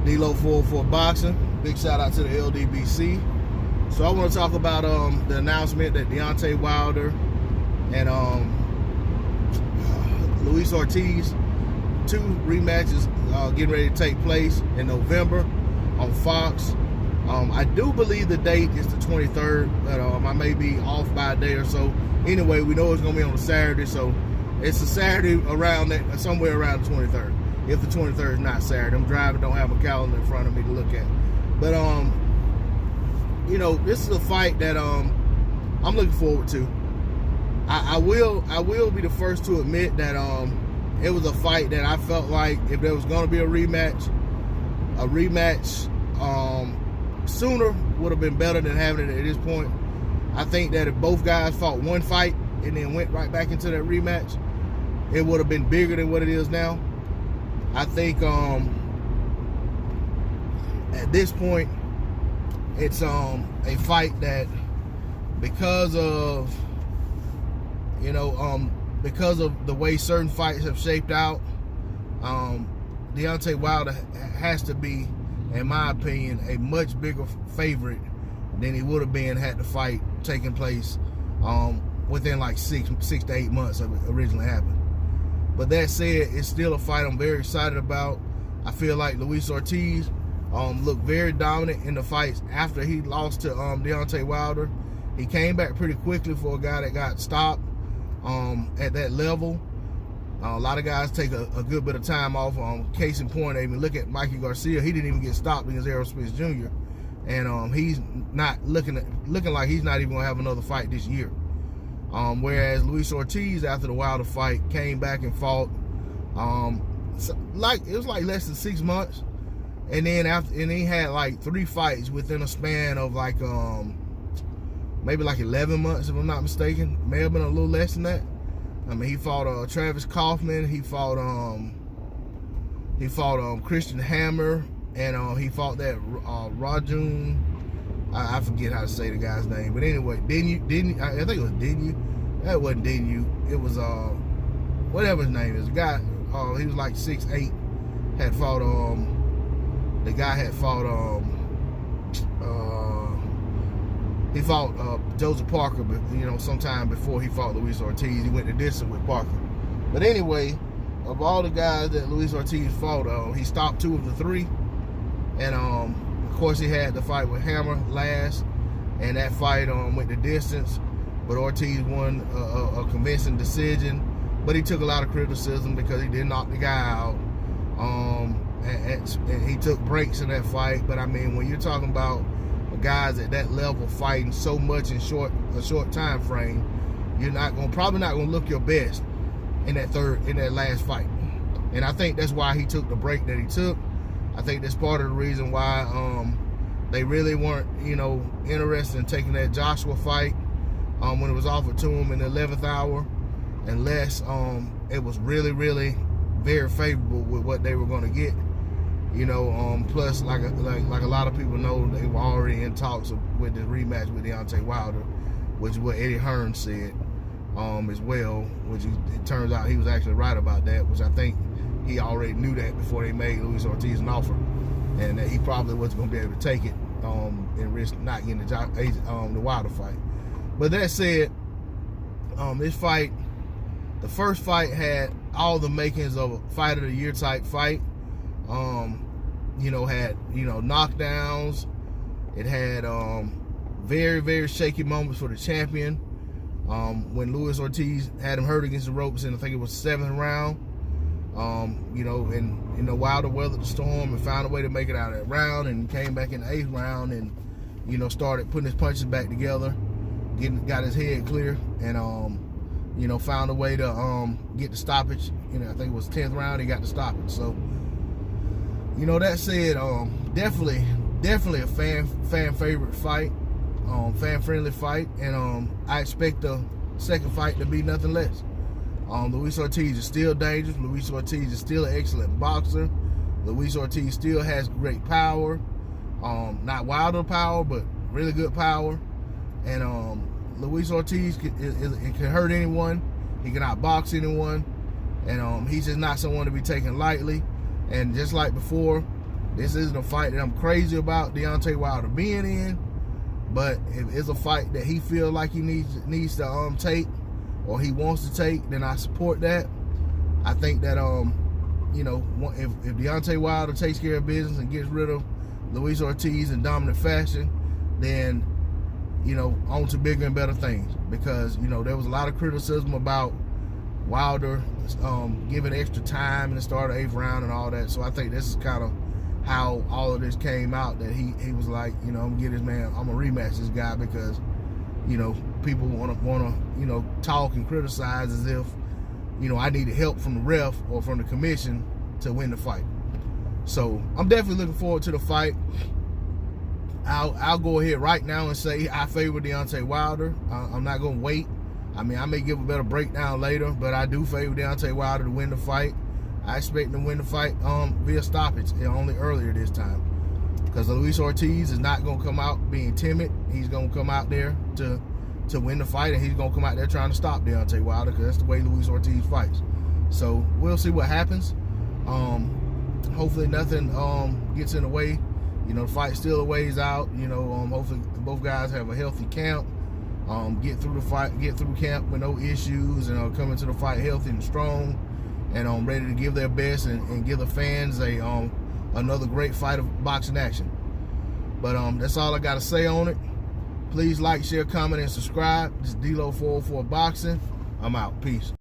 D-Lo 404 Boxing. Big shout out to the LDBC. So I want to talk about the announcement that Deontay Wilder and Luis Ortiz, 2 rematches getting ready to take place in November on Fox. I do believe the date is the 23rd, but I may be off by a day or so. Anyway, we know it's going to be on a Saturday, so it's a Saturday around that, somewhere around the 23rd. If the 23rd is not Saturday, I'm driving, don't have a calendar in front of me to look at. But you know, this is a fight that I'm looking forward to. I will be the first to admit that it was a fight that I felt like if there was going to be a rematch sooner would have been better than having it at this point. I think that if both guys fought one fight and then went right back into that rematch, it would have been bigger than what it is now. I think at this point it's a fight that because of because of the way certain fights have shaped out, Deontay Wilder has to be, in my opinion, a much bigger favorite than he would have been had the fight taken place within like 6 to 8 months of it originally happened. But that said, it's still a fight I'm very excited about. I feel like Luis Ortiz looked very dominant in the fights after he lost to Deontay Wilder. He came back pretty quickly for a guy that got stopped at that level. A lot of guys take a good bit of time off. Case in point, even look at Mikey Garcia. He didn't even get stopped against Errol Spence Jr. And he's not looking like he's not even gonna have another fight this year. Whereas Luis Ortiz, after the Wilder fight, came back and fought. It was like less than 6 months, and then he had like 3 fights within a span of like maybe like 11 months, if I'm not mistaken. May have been a little less than that. I mean, he fought Travis Kaufman. He fought Christian Hammer, and he fought that Rajun. I forget how to say the guy's name, but anyway, I think it was Dinu. That wasn't Dinu. It was whatever his name is. The guy, he was like 6'8", had fought the guy had fought he fought Joseph Parker, but sometime before he fought Luis Ortiz. He went the distance with Parker. But anyway, of all the guys that Luis Ortiz fought, he stopped 2 of the 3, and of course he had the fight with Hammer last, and that fight went the distance, but Ortiz won a convincing decision. But he took a lot of criticism because he did knock the guy out, and he took breaks in that fight. But I mean, when you're talking about guys at that level fighting so much in a short time frame, you're probably not gonna look your best in that last fight. And I think that's why he took the break that he took. I think that's part of the reason why they really weren't interested in taking that Joshua fight when it was offered to him in the 11th hour, unless it was really very favorable with what they were going to get. Plus, like a lot of people know, they were already in talks with the rematch with Deontay Wilder, which is what Eddie Hearn said as well, which it turns out he was actually right about that, which I think he already knew that before they made Luis Ortiz an offer, and that he probably wasn't going to be able to take it and risk not getting the Wilder fight. But that said, this fight, the first fight, had all the makings of a fight of the year type fight. Had knockdowns. It had very shaky moments for the champion. When Luis Ortiz had him hurt against the ropes, and I think it was 7th round. And Wilder weathered the storm and found a way to make it out of that round, and came back in the 8th round and started putting his punches back together, got his head clear, and found a way to get the stoppage. I think it was 10th round he got the stoppage. So that said, definitely a fan favorite fight, fan friendly fight, and I expect the second fight to be nothing less. Luis Ortiz is still dangerous. Luis Ortiz is still an excellent boxer. Luis Ortiz still has great power, not Wilder power, but really good power. And Luis Ortiz can hurt anyone. He can outbox anyone, and he's just not someone to be taken lightly. And just like before, This isn't a fight that I'm crazy about Deontay Wilder being in, but if it's a fight that he feels like he needs to take, or he wants to take, then I support that. I think that you know, if Deontay Wilder takes care of business and gets rid of Luis Ortiz in dominant fashion, then, you know, on to bigger and better things. Because, you know, there was a lot of criticism about Wilder giving extra time in the start of the 8th round and all that. So I think this is kind of how all of this came out, that he was like, you know, I'm gonna get this man, I'm gonna rematch this guy, because, you know, people wanna you know, talk and criticize as if, you know, I needed help from the ref or from the commission to win the fight. So I'm definitely looking forward to the fight. I'll go ahead right now and say I favor Deontay Wilder. I'm not gonna wait. I mean, I may give a better breakdown later, but I do favor Deontay Wilder to win the fight. I expect him to win the fight via stoppage, only earlier this time, because Luis Ortiz is not gonna come out being timid. He's gonna come out there to win the fight, and he's gonna come out there trying to stop Deontay Wilder, because that's the way Luis Ortiz fights. So we'll see what happens. Hopefully nothing gets in the way. You know, the fight's still a ways out. You know, hopefully both guys have a healthy camp. Get through the fight, get through camp with no issues, and come into the fight healthy and strong, and ready to give their best and give the fans another great fight of boxing action. But that's all I got to say on it. Please like, share, comment, and subscribe. This is D-Lo 404 Boxing. I'm out. Peace.